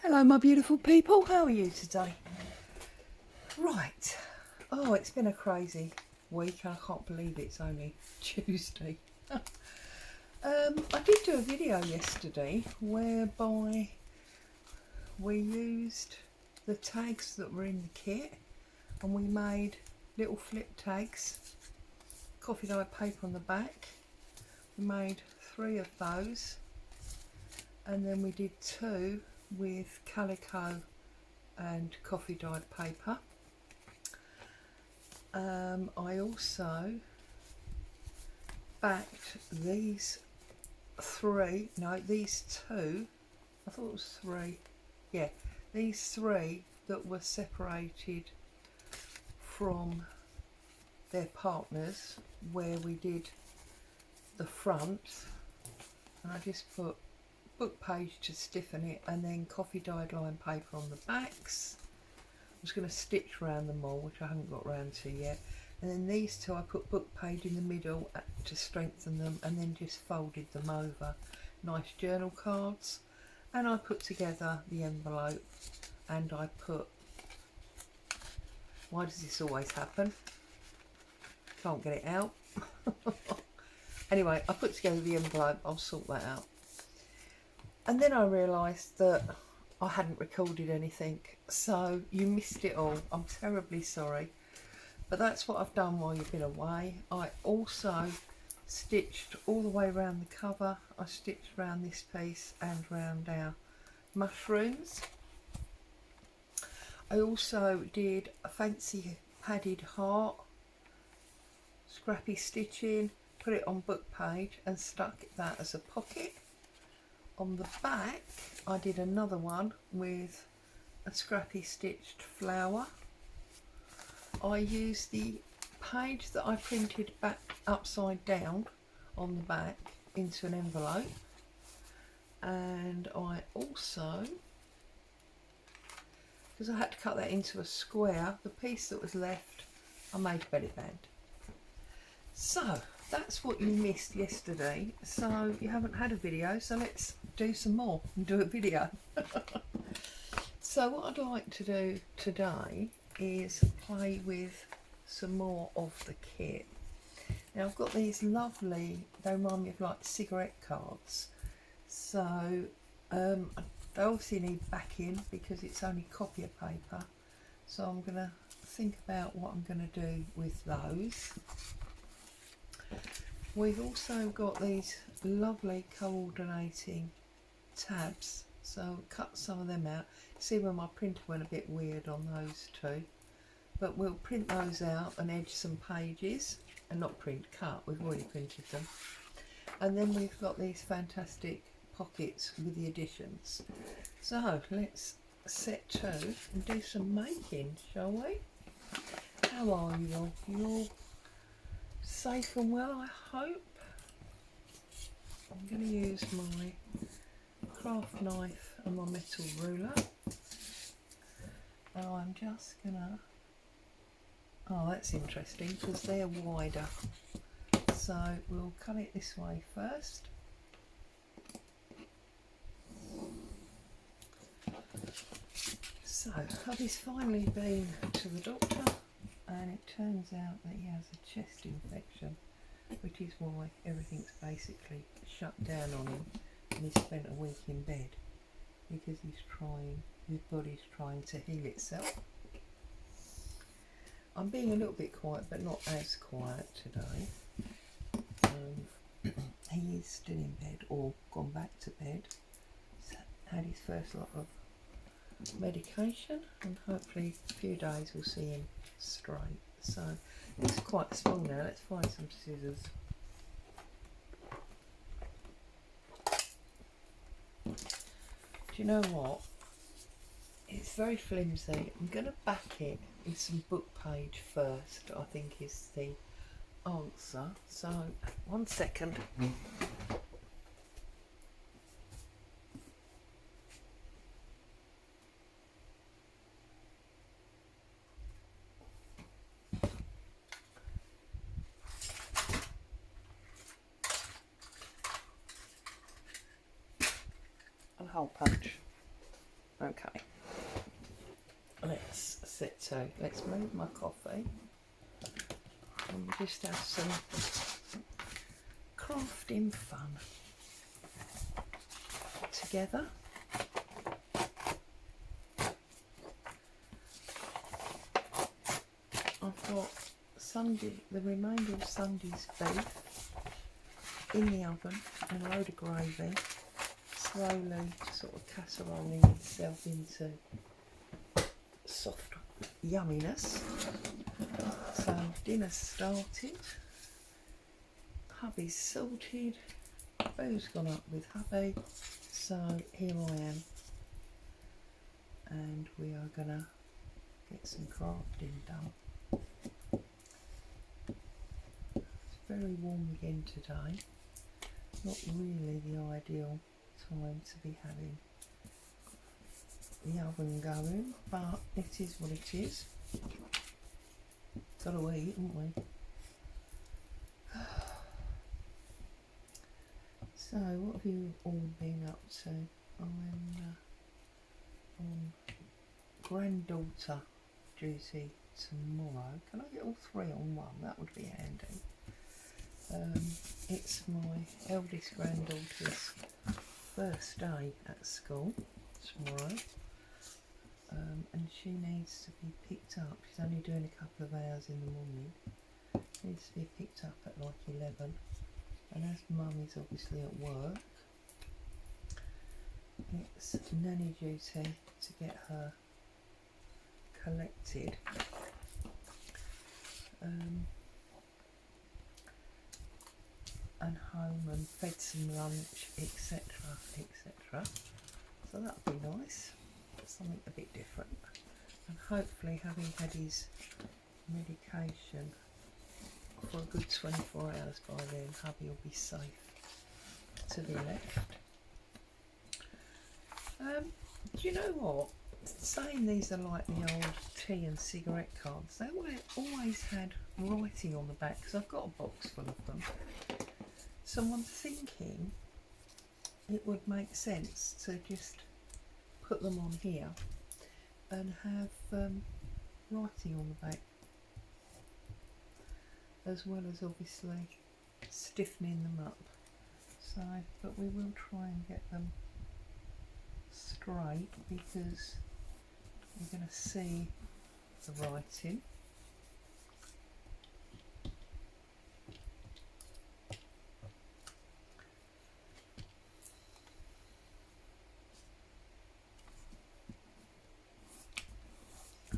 Hello my beautiful people, how are you today? Right, oh it's been a crazy week. I can't believe it's only Tuesday. I did do a video yesterday whereby we used the tags that were in the kit and we made little flip tags, coffee dyed paper on the back. We made 3 of those and then we did 2 with calico and coffee dyed paper. I also backed these 3, no these 2, I thought it was 3, yeah, these 3 that were separated from their partners where we did the front, and I just put book page to stiffen it and then coffee dyed line paper on the backs. I was going to stitch around them all, which I haven't got round to yet, and then these 2 I put book page in the middle to strengthen them and then just folded them over. Nice journal cards, and I put together the envelope and I put, why does this always happen? Can't get it out. Anyway, I put together the envelope, I'll sort that out. And then I realised that I hadn't recorded anything, so you missed it all. I'm terribly sorry, but that's what I've done while you've been away. I also stitched all the way around the cover. I stitched around this piece and round our mushrooms. I also did a fancy padded heart, scrappy stitching, put it on book page and stuck that as a pocket. On the back I did another one with a scrappy stitched flower. I used the page that I printed back upside down on the back into an envelope, and I also, because I had to cut that into a square, the piece that was left I made a belly band. So that's what you missed yesterday, so you haven't had a video, so let's do some more and do a video. So what I'd like to do today is play with some more of the kit. Now I've got these lovely, they remind me of like cigarette cards, so they obviously need backing because it's only copier paper, so I'm going to think about what I'm going to do with those. We've also got these lovely coordinating tabs, so cut some of them out. See where my printer went a bit weird on those 2, but we'll print those out and edge some pages, and not print, cut, we've already printed them. And then we've got these fantastic pockets with the additions. So let's set to and do some making, shall we? How are you all? You all safe and well, I hope? I'm going to use my craft knife and my metal ruler, and I'm just going to, oh that's interesting because they're wider, so we'll cut it this way first. So hubby's finally been to the doctor, and it turns out that he has a chest infection, which is why everything's basically shut down on him, and he spent a week in bed because his body's trying to heal itself. I'm being a little bit quiet, but not as quiet today. He is still in bed, or gone back to bed. He's had his first lot of medication, and hopefully a few days we'll see him straight. So it's quite small now. Let's find some scissors. Do you know what? It's very flimsy. I'm going to back it with some book page first, I think is the answer. So 1 second. A hole punch. Okay. Let's sit so. Let's move my coffee. And we just have some crafting fun together. I've got the remainder of Sunday's beef in the oven and a load of gravy, slowly sort of casseroling itself into soft yumminess. So dinner's started, hubby's sorted, Boo's gone up with hubby, so here I am, and we are gonna get some crafting done. It's very warm again today, not really the ideal time to be having the oven going, but it is what it is. Got to eat, haven't we? So, what have you all been up to? I'm on granddaughter duty tomorrow. Can I get all three on one? That would be handy. It's my eldest granddaughter's first day at school tomorrow, and she needs to be picked up. She's only doing a couple of hours in the morning. Needs to be picked up at like 11, and as mum is obviously at work, it's nanny duty to get her collected. And home and fed some lunch, etc, etc. So that'll be nice, something a bit different. And hopefully, having had his medication for a good 24 hours by then, hubby will be safe to be left. Do you know what? Saying these are like the old tea and cigarette cards, they always had writing on the back, because I've got a box full of them. So I'm thinking it would make sense to just put them on here and have writing on the back, as well as obviously stiffening them up. So, but we will try and get them straight, because you're going to see the writing.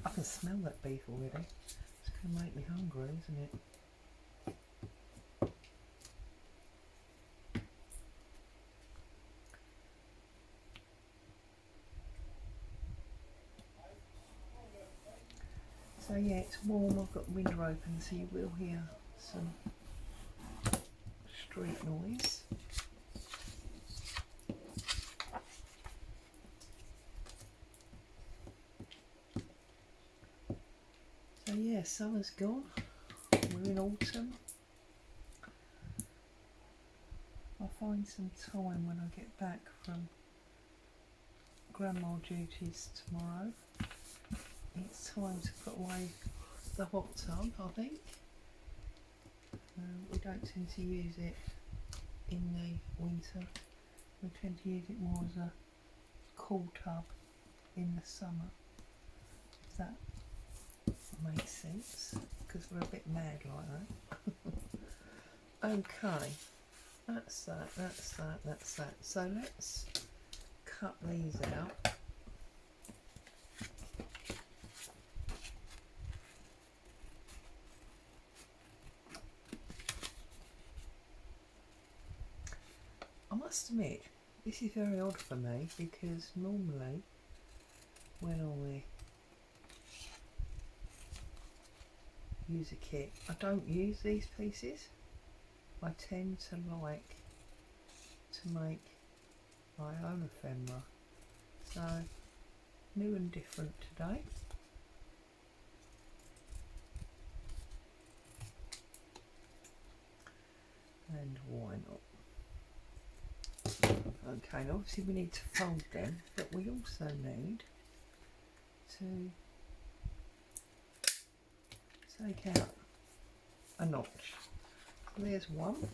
I can smell that beef already. It's going to make me hungry, isn't it? So yeah, it's warm. I've got the window open, so you will hear some street noise. So yeah, summer's gone. We're in autumn. I'll find some time when I get back from grandma duties tomorrow. It's time to put away the hot tub, I think. We don't tend to use it in the winter. We tend to use it more as a cool tub in the summer, if that makes sense, because we're a bit mad like that. Okay, that's that. So let's cut these out. I must admit, this is very odd for me, because normally when I use a kit, I don't use these pieces. I tend to like to make my own ephemera. So, new and different today. And why not? Okay, and obviously we need to fold them, but we also need to take out a notch. So there's one.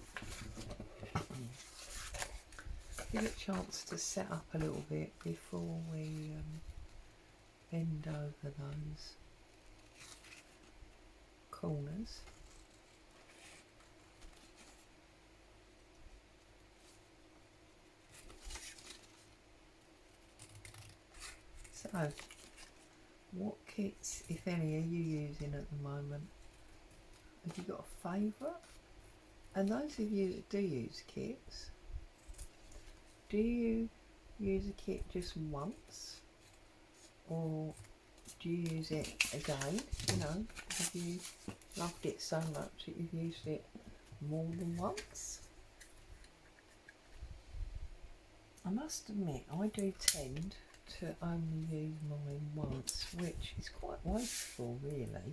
Give it a chance to set up a little bit before we bend over those corners. So, what kits, if any, are you using at the moment? Have you got a favourite? And those of you that do use kits, do you use a kit just once? Or do you use it again? You know, have you loved it so much that you've used it more than once? I must admit, I do tend to only use mine once, which is quite wasteful really.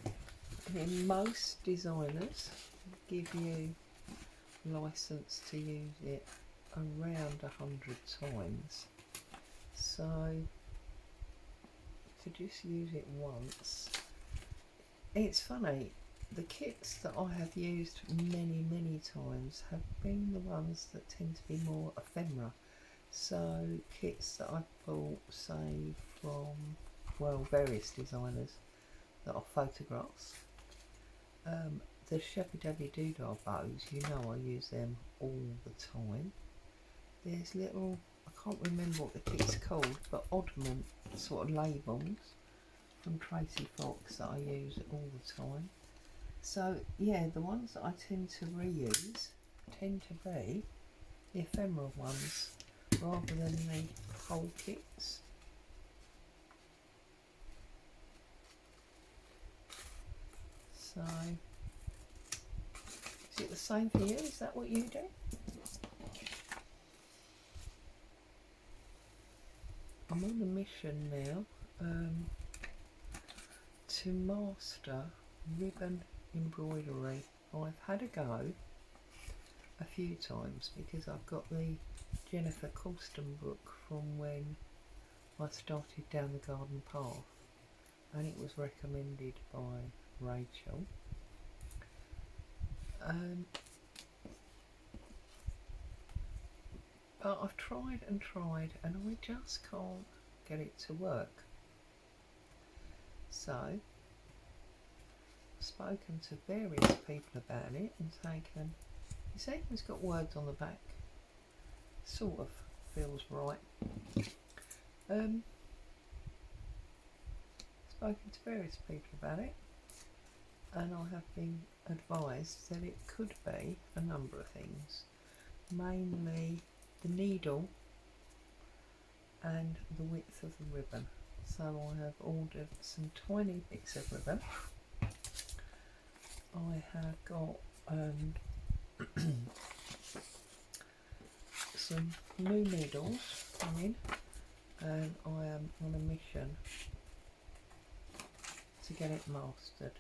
I mean, most designers give you license to use it around 100 times, so to just use it once. It's funny, the kits that I have used many times have been the ones that tend to be more ephemera. So kits that I've bought, say, from, well, various designers that are photographs. The Shabby Dabby Doodah bows, you know I use them all the time. There's little, I can't remember what the kit's called, but oddment sort of labels from Tracy Fox that I use all the time. So yeah, the ones that I tend to reuse tend to be the ephemeral ones rather than the whole kits. So, is it the same for you? Is that what you do? I'm on a mission now to master ribbon embroidery. I've had a go a few times because I've got the Jennifer Colston book from when I started down the garden path, and it was recommended by Rachel. But I've tried and I just can't get it to work. So I've spoken to various people about it and taken, it's even got words on the back, sort of feels right. Spoken to various people about it, and I have been advised that it could be a number of things, mainly the needle and the width of the ribbon. So I have ordered some tiny bits of ribbon. I have got some new needles coming, and I am on a mission to get it mastered.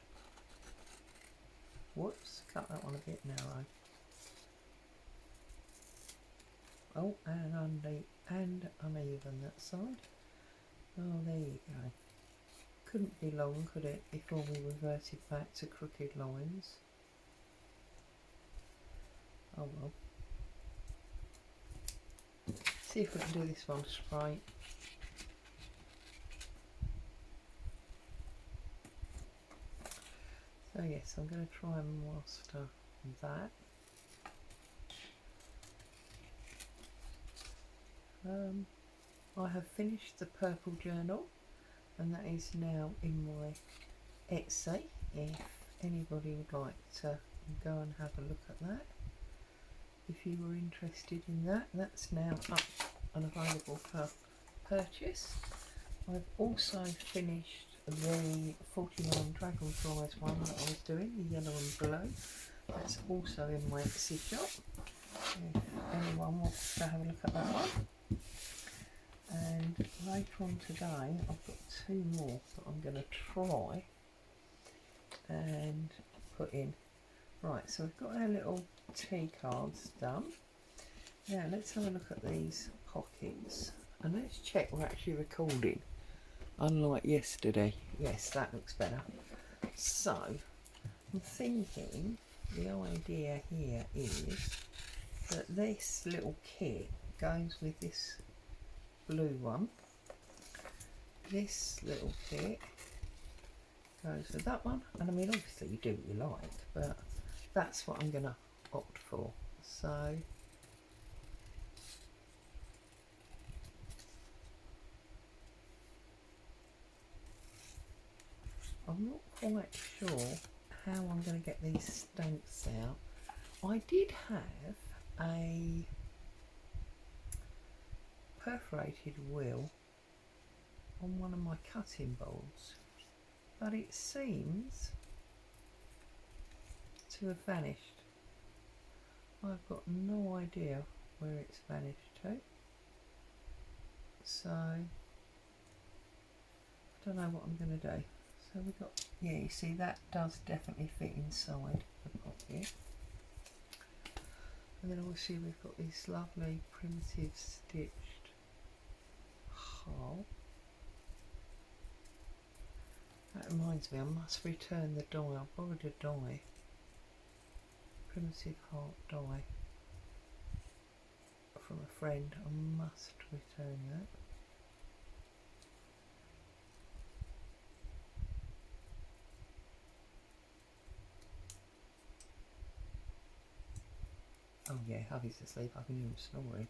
Whoops, cut that one a bit narrow. Oh, and uneven that side. Oh, there you go. Couldn't be long, could it, before we reverted back to crooked lines? Oh well. See if we can do this one straight. So yes, I'm going to try and master that. I have finished the purple journal, and that is now in my Etsy, if anybody would like to go and have a look at that. If you were interested in that, that's now up and available for purchase. I've also finished the 49 Dragonflies one that I was doing, the yellow and blue. That's also in my Etsy shop, if anyone wants to have a look at that one. And later on today I've got two more that I'm going to try and put in. Right, so we've got our little tea cards done. Now let's have a look at these pockets and let's check we're actually recording. Unlike yesterday. Yes, that looks better. So, I'm thinking the idea here is that this little kit goes with this blue one. This little kit goes with that one. And I mean, obviously you do what you like, but that's what I'm going to opt for. So, I'm not quite sure how I'm going to get these stamps out. I did have a perforated wheel on one of my cutting boards, but it seems to have vanished. I've got no idea where it's vanished to, so I don't know what I'm going to do. So we've got, yeah, you see that does definitely fit inside the pocket. And then obviously we've got this lovely primitive stitched hull. That reminds me, I must return the die. I borrowed a die, primitive heart die, from a friend. I must return that. Oh yeah, hubby's asleep. I can hear him snoring.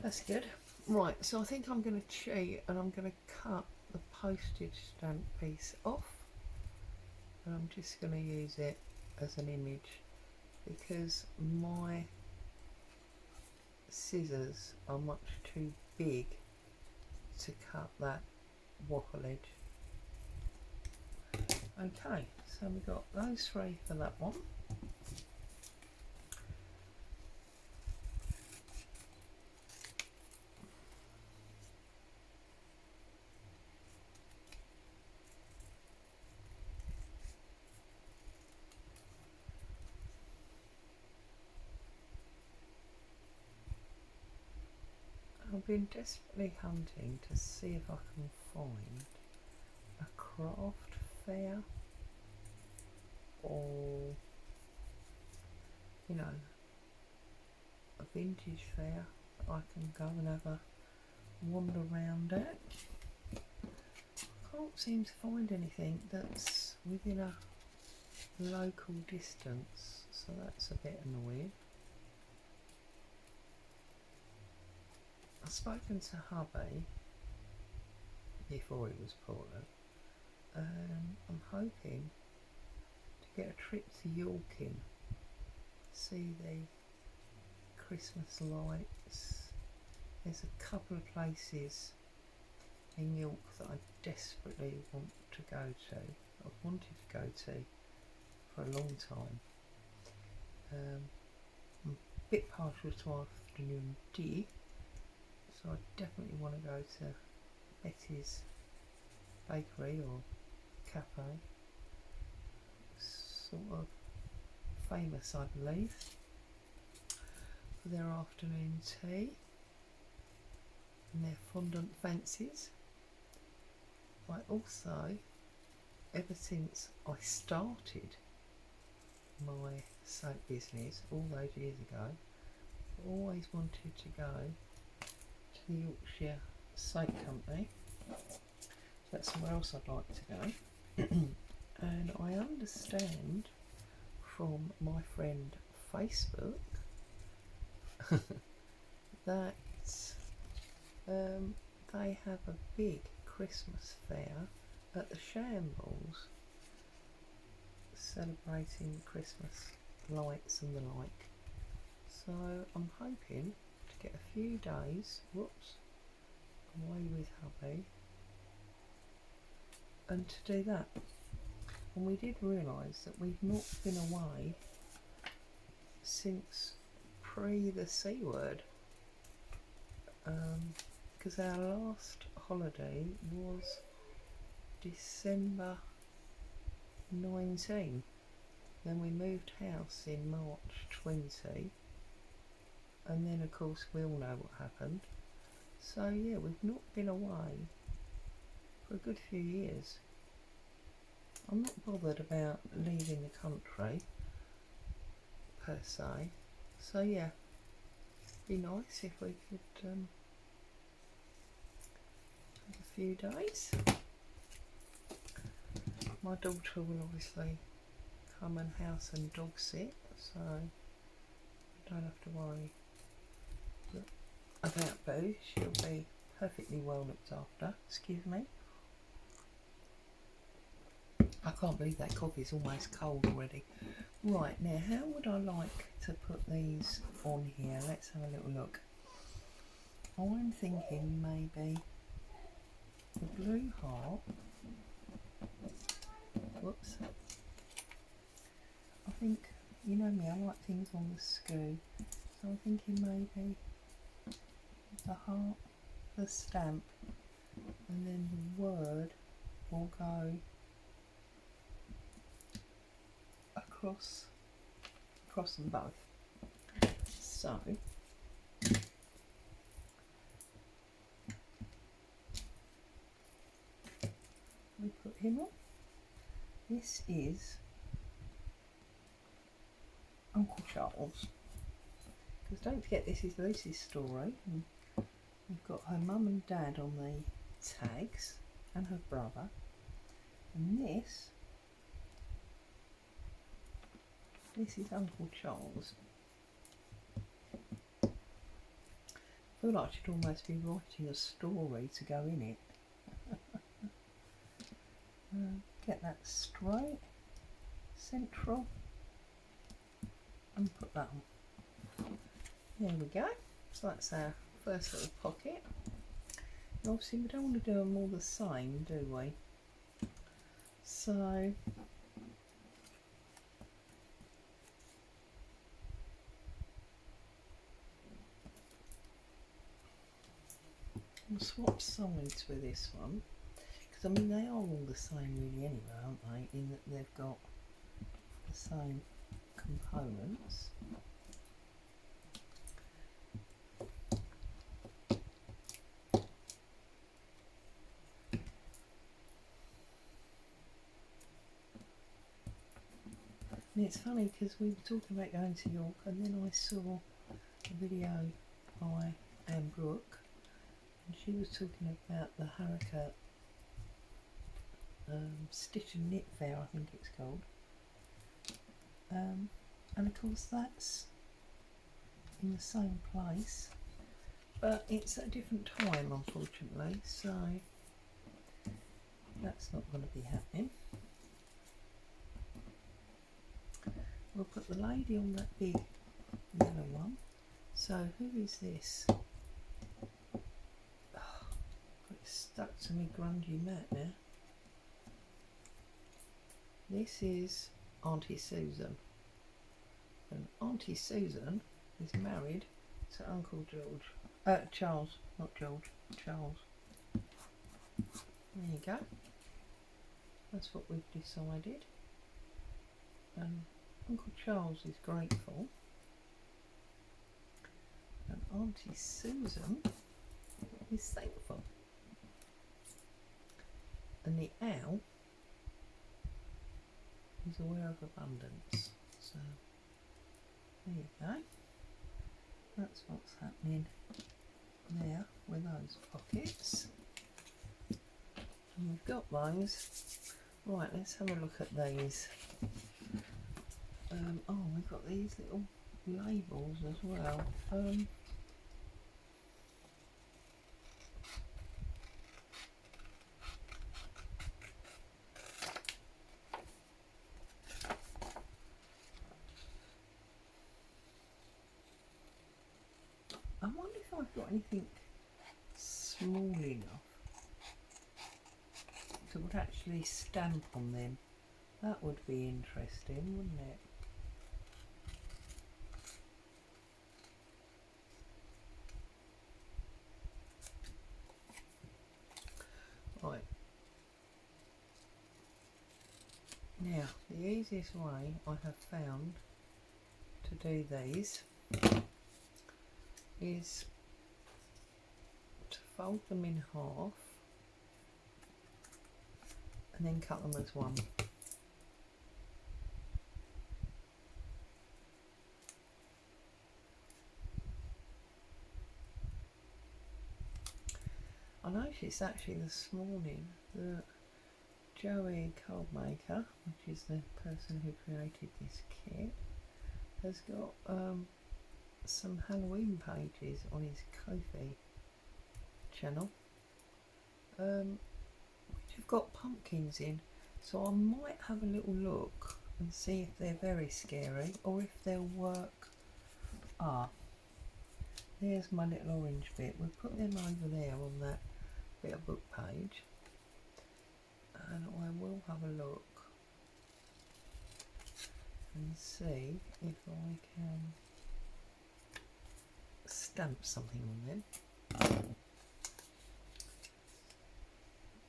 That's good. Right, so I think I'm going to cheat and I'm going to cut the postage stamp piece off. And I'm just going to use it as an image because my scissors are much too big to cut that waffle edge. Okay, so we've got those three for that one. I've been desperately hunting to see if I can find a craft fair or, you know, a vintage fair that I can go and have a wander around at. Can't seem to find anything that's within a local distance, so that's a bit annoying. I've spoken to hubby before he was poorly, and I'm hoping to get a trip to Yorkin, see the Christmas lights. There's a couple of places in York that I desperately want to go to. I've wanted to go to for a long time. I'm a bit partial to afternoon tea, so I definitely want to go to Betty's bakery or cafe. Sort of famous, I believe, for their afternoon tea and their fondant fancies. I also, ever since I started my soap business all those years ago, I've always wanted to go to the Yorkshire Soap Company. So that's somewhere else I'd like to go. And I understand from my friend Facebook that they have a big Christmas fair at the Shambles celebrating Christmas lights and the like. So I'm hoping to get a few days, away with hubby and to do that. And we did realise that we've not been away since pre the C word, because our last holiday was December 19. Then we moved house in March 20, and then of course we all know what happened. So yeah, we've not been away for a good few years. I'm not bothered about leaving the country per se. So yeah, be nice if we could have a few days. My daughter will obviously come and house and dog sit, so I don't have to worry about Boo. She'll be perfectly well looked after. Excuse me. I can't believe that coffee's almost cold already. Right, now how would I like to put these on here? Let's have a little look. I'm thinking maybe the blue heart. Whoops. I think, you know me, I like things on the screw. So I'm thinking maybe the heart, the stamp, and then the word will go across them both. So we put him on. This is Uncle Charles, because don't forget this is Lucy's story, and we've got her mum and dad on the tags and her brother, and this is Uncle Charles. I feel like I should almost be writing a story to go in it. Get that straight, central, and put that on. There we go. So that's our first little pocket. And obviously we don't want to do them all the same, do we? So we'll swap sides with this one, because I mean they are all the same really anyway, aren't they, in that they've got the same components. And it's funny because we were talking about going to York, and then I saw a video by Anne Brooke, and she was talking about the Harrogate Stitch and Knit Fair, I think it's called. And of course that's in the same place, but it's at a different time unfortunately, so that's not going to be happening. We'll put the lady on that big yellow one. So who is this? Oh, got it stuck to me grungy mat now. This is Auntie Susan, and Auntie Susan is married to Uncle George. Charles, not George, Charles. There you go. That's what we've decided. And Uncle Charles is grateful, and Auntie Susan is thankful. And the owl is aware of abundance. So there you go. That's what's happening now with those pockets. And we've got those. Right, let's have a look at these. Oh, we've got these little labels as well. I wonder if I've got anything small enough that would actually stamp on them. That would be interesting, wouldn't it? Right. Now, the easiest way I have found to do these is to fold them in half and then cut them as one. I noticed actually this morning that Joey Cardmaker, which is the person who created this kit, has got some Halloween pages on his Ko-fi channel, which have got pumpkins in, so I might have a little look and see if they're very scary or if they'll work. There's my little orange bit. We'll put them over there on that bit of book page, and I will have a look and see if I can stamp something on them.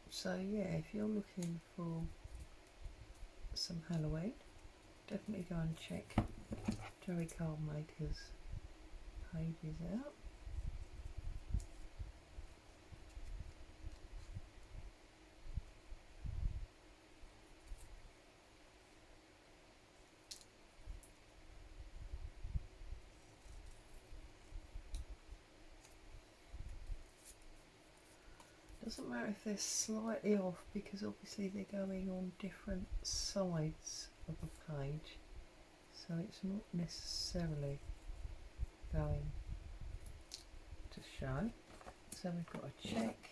So yeah, if you're looking for some Halloween, definitely go and check Joey Cardmaker's pages out. Doesn't matter if they're slightly off, because obviously they're going on different sides of a page, so it's not necessarily going to show. So we've got a check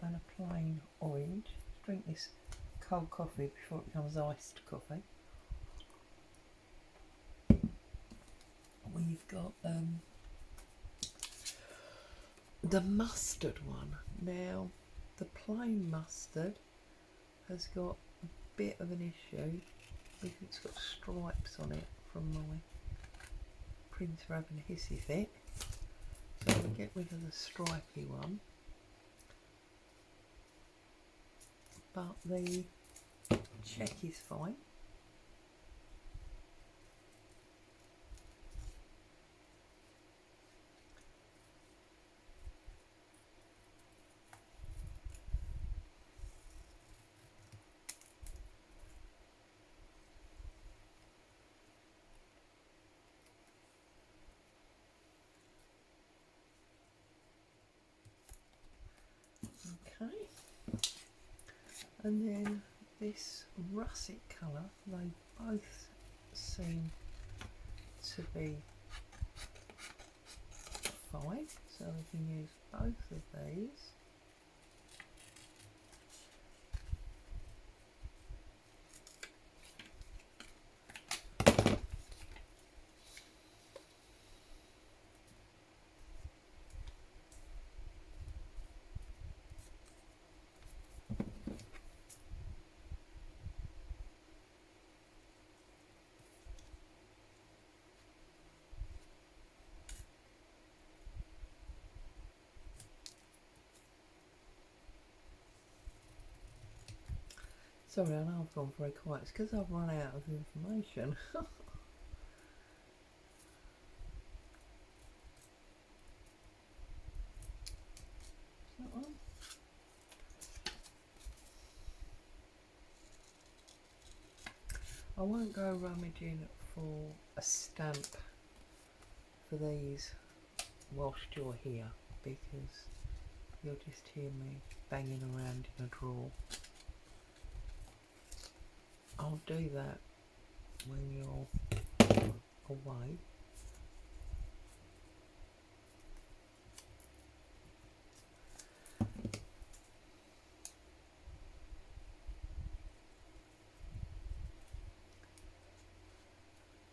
and a plain orange. Let's drink this cold coffee before it becomes iced coffee. We've got the mustard one. Now, the plain mustard has got a bit of an issue because it's got stripes on it from my printer having a hissy fit. So we'll get rid of the stripy one. But the check is fine. Okay, and then this russet colour, they both seem to be fine, so we can use both of these. Sorry, I know I've gone very quiet. It's because I've run out of information. That one. I won't go rummaging for a stamp for these whilst you're here, because you'll just hear me banging around in a drawer. I'll do that when you're away.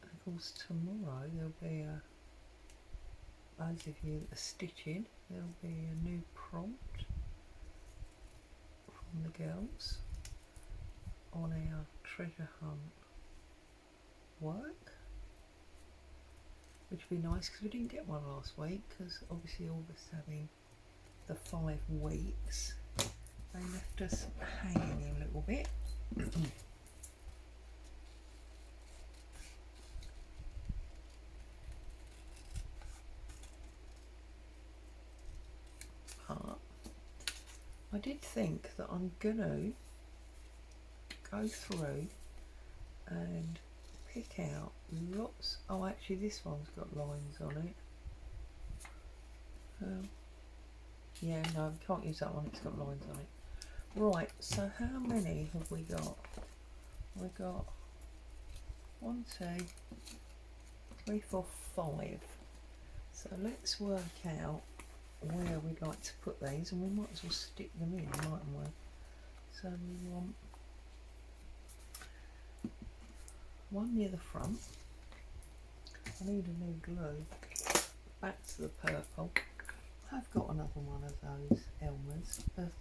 Of course, tomorrow there'll be those of you that are stitching, there'll be a new prompt from the girls on our treasure hunt work, which would be nice because we didn't get one last week, because obviously August having the 5 weeks, they left us hanging a little bit. I did think that I'm gonna go through and pick out lots. Oh, actually this one's got lines on it. Yeah, no, can't use that one, it's got lines on it. Right, so how many have we got? We've got 1, 2, 3, 4, 5. So let's work out where we'd like to put these, and we might as well stick them in, mightn't we? So we want one near the front. I need a new glue. Back to the purple. I've got another one of those Elmer's, but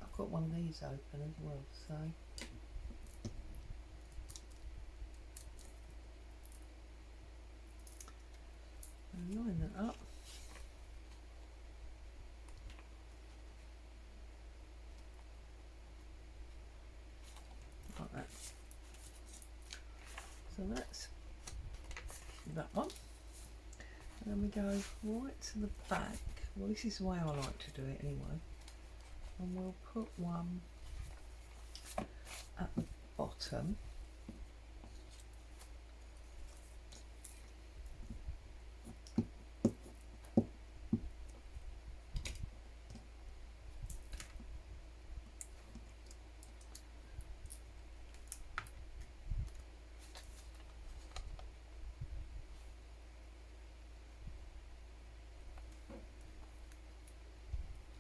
I've got one of these open as well, so I'll line that up. Like that. So that's that one. And then we go right to the back. Well, this is the way I like to do it anyway. And we'll put one at the bottom.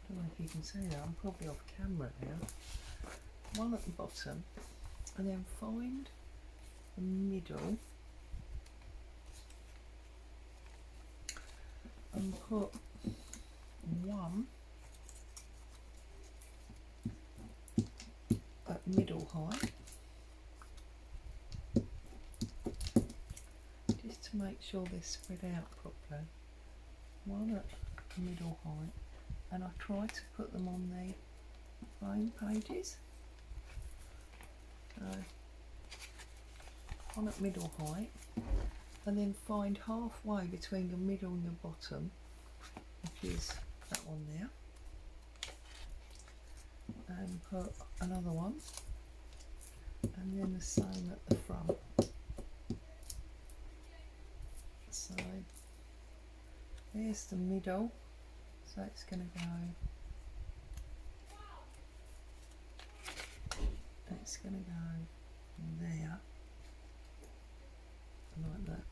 I don't know if you can see that, I'm probably off camera now. One at the bottom, and then find the middle and put one at middle height, just to make sure they're spread out properly. One at middle height, and I try to put them on the frame pages. So one at middle height, and then find halfway between the middle and the bottom, which is that one there, and put another one, and then the same at the front. So there's the middle, so it's going to go, it's going to go there, like that.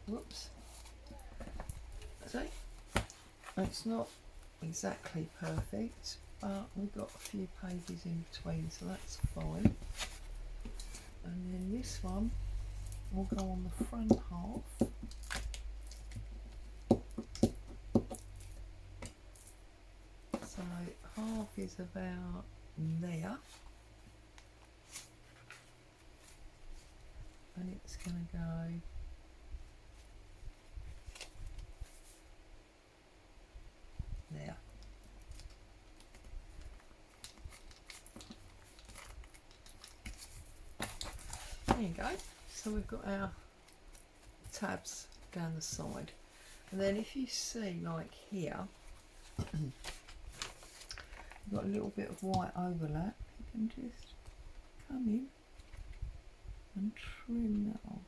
Whoops. See, it's not exactly perfect, but we've got a few pages in between, so that's fine. And then this one will go on the front half. So half is about there, and it's going to go there. There you go. So we've got our tabs down the side, and then if you see, like here, you've got a little bit of white overlap. You can just come in and trim that off,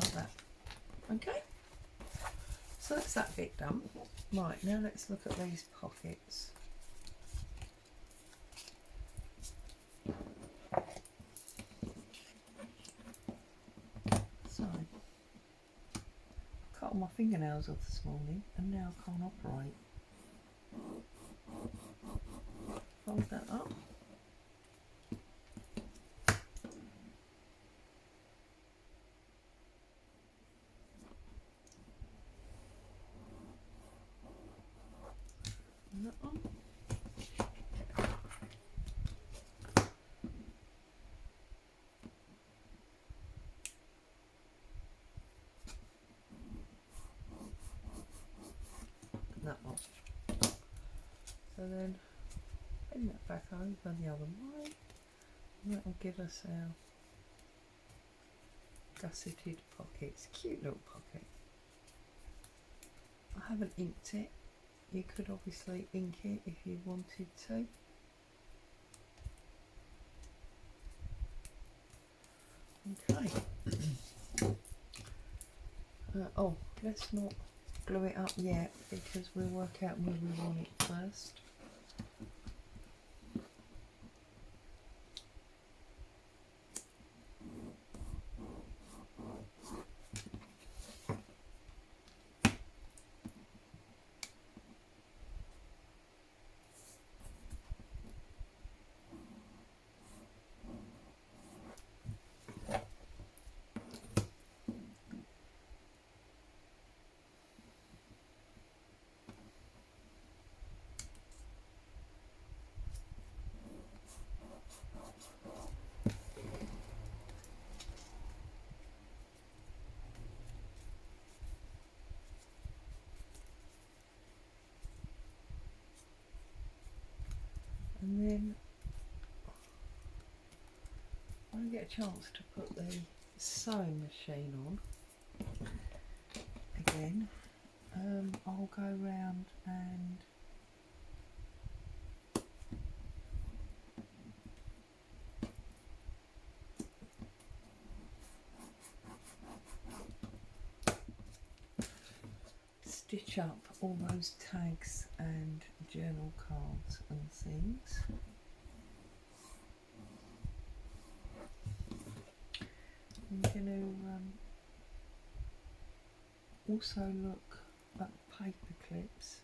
like that. Okay, so that's that bit done. Right, now let's look at these pockets. So, I cut all my fingernails off this morning and now I can't operate. Fold that up. And that one. And that one. So then bend that back over the other way, and that will give us our gusseted pockets. Cute little pocket. I haven't inked it. You could obviously ink it if you wanted to. Okay. Oh, let's not glue it up yet because we'll work out where we want it first. And then when I get a chance to put the sewing machine on again, I'll go round and stitch up all those tags and journal cards and things. I'm going to also look at paper clips.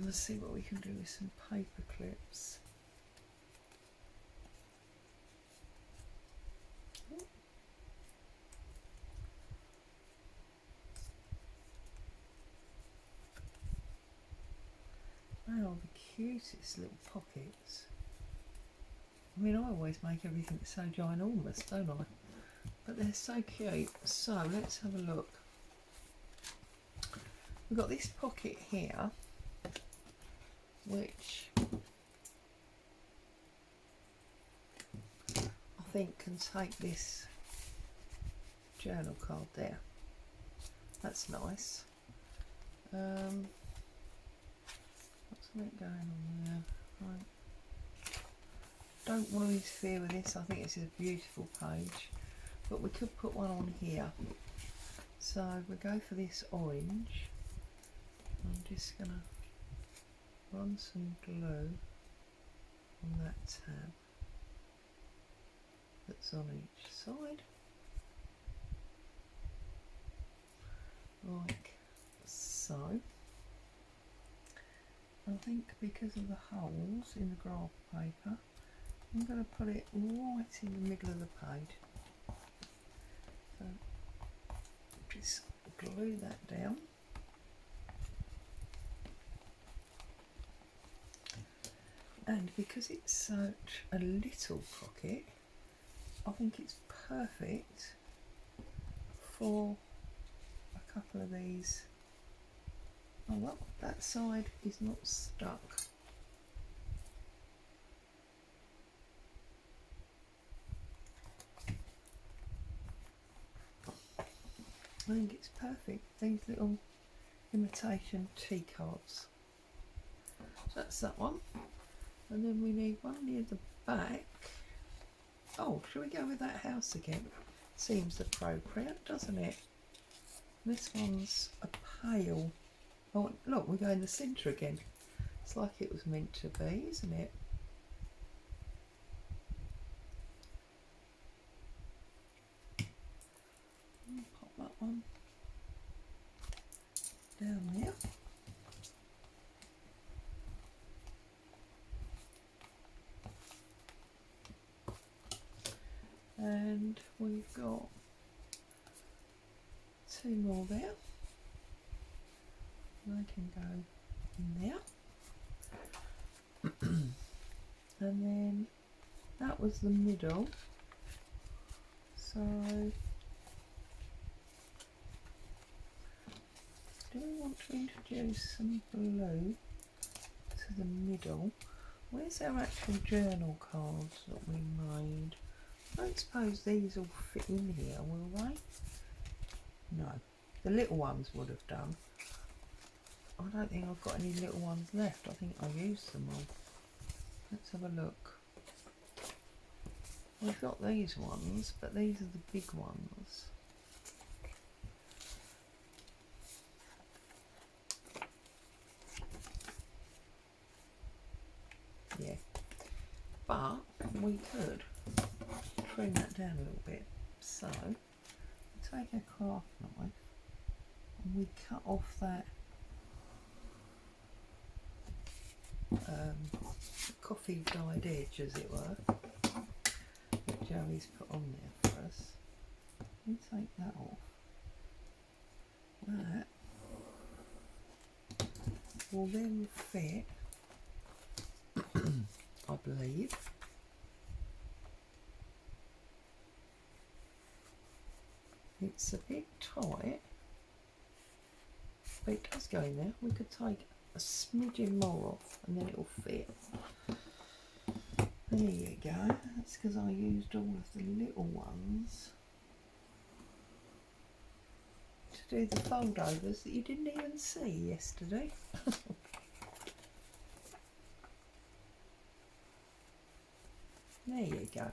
Let's see what we can do with some paper clips. They are the cutest little pockets. I mean, I always make everything so ginormous, don't I? But they're so cute. So let's have a look. We've got this pocket here, which I think can take this journal card there. That's nice. What's that going on there? Right. Don't want to interfere with this. I think this is a beautiful page, but we could put one on here. So we'll go for this orange. I'm just going to run some glue on that tab that's on each side, like so. I think because of the holes in the graph paper, I'm going to put it right in the middle of the page. So just glue that down. And because it's such a little pocket, I think it's perfect for a couple of these. Oh well, that side is not stuck. I think it's perfect, these little imitation tea cards. So that's that one. And then we need one near the back. Oh, shall we go with that house again? Seems appropriate, doesn't it? This one's a pale. Oh, look, we're going the centre again. It's like it was meant to be, isn't it? Pop that one down there. And we've got two more there. They can go in there. And then that was the middle. So do we want to introduce some blue to the middle? Where's our actual journal cards that we made? I don't don't suppose these all fit in here, will they? No. The little ones would have done. I don't think I've got any little ones left. I think I used them all. Let's have a look. We've got these ones, but these are the big ones. Yeah. But we could trim that down a little bit. So, take a craft knife and we cut off that coffee dyed edge, as it were, that Joey's put on there for us. We take that off. That will then fit, I believe, it's a bit tight, but it does go in there. We could take a smidgen more off and then it'll fit. There you go. That's because I used all of the little ones to do the fold overs that you didn't even see yesterday. There you go.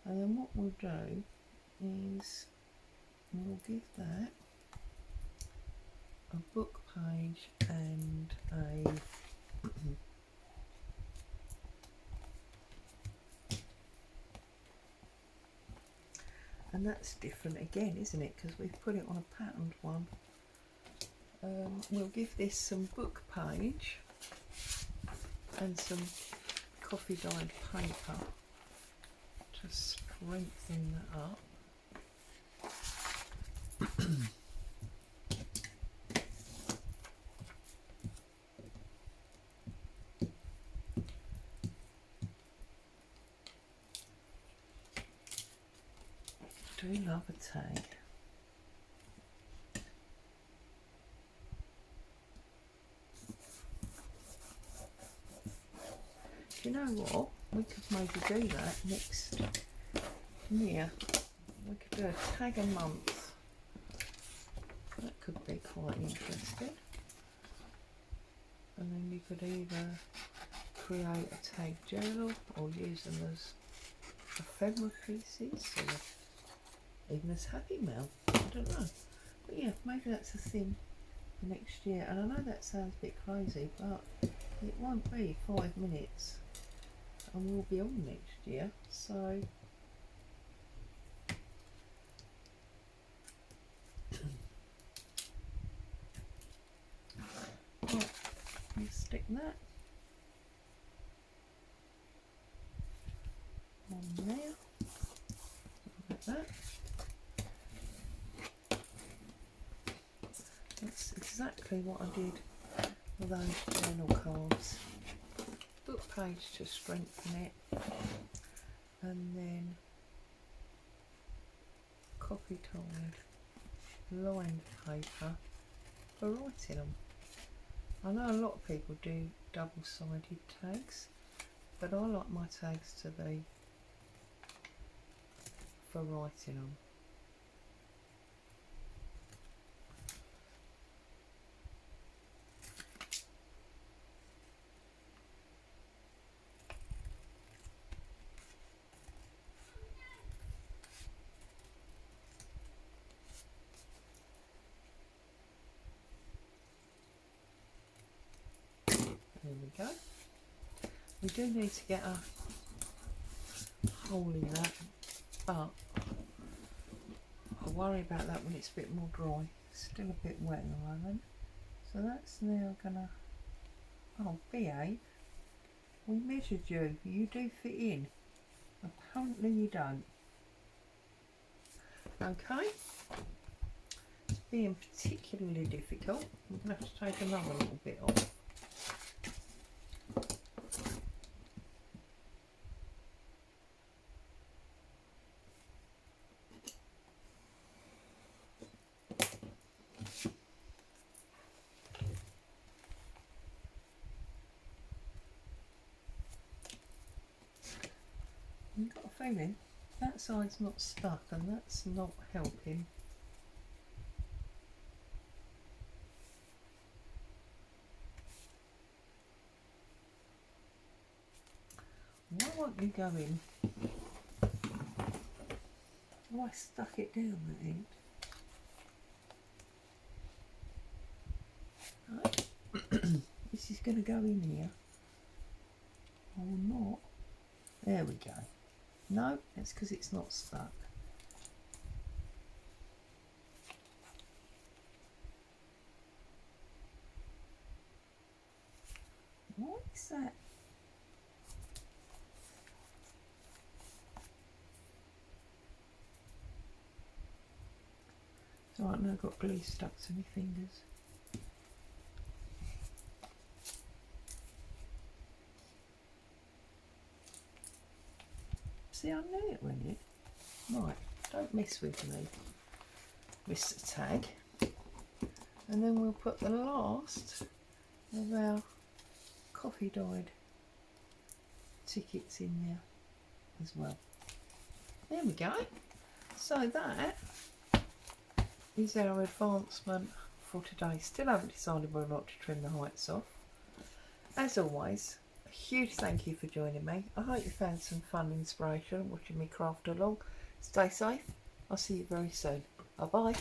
And then what we'll do is we'll give that a book page and a and that's different again, isn't it, because we've put it on a patterned one. We'll give this some book page and some coffee dyed paper to strengthen that up. Do love a tag. Do you know what? We could maybe do that next year. We could do a tag a month. That could be quite interesting. And then you could either create a tag journal or use them as ephemera pieces or even as happy mail. I don't know. But yeah, maybe that's a thing for next year. And I know that sounds a bit crazy, but it won't be 5 minutes. And we'll be on next year, so right, we'll stick that on there, like that. That's exactly what I did with those journal cards. Book page to strengthen it, and then coffee dyed lined paper for writing them. I know a lot of people do double-sided tags, but I like my tags to be for writing them. There we go. We do need to get a hole in that, but I worry about that when it's a bit more dry. Still a bit wet at the moment. So that's now gonna, oh, behave. We measured you. You do fit in. Apparently you don't. Okay. It's being particularly difficult. I'm gonna have to take another little bit off. I've got a feeling that side's not stuck and that's not helping. Why won't you go in? Oh, I stuck it down that end. Right. This is going to go in here. Or not. There we go. No, that's because it's not stuck. What is that? It's alright, now I've got glue stuck to my fingers. See, I knew it when it. Right, don't mess with me, Mr. Tag. And then we'll put the last of our coffee dyed tickets in there as well. There we go. So that is our advancement for today. Still haven't decided whether or not to trim the heights off. As always, a huge thank you for joining me. I hope you found some fun inspiration watching me craft along. Stay safe. I'll see you very soon. Bye bye.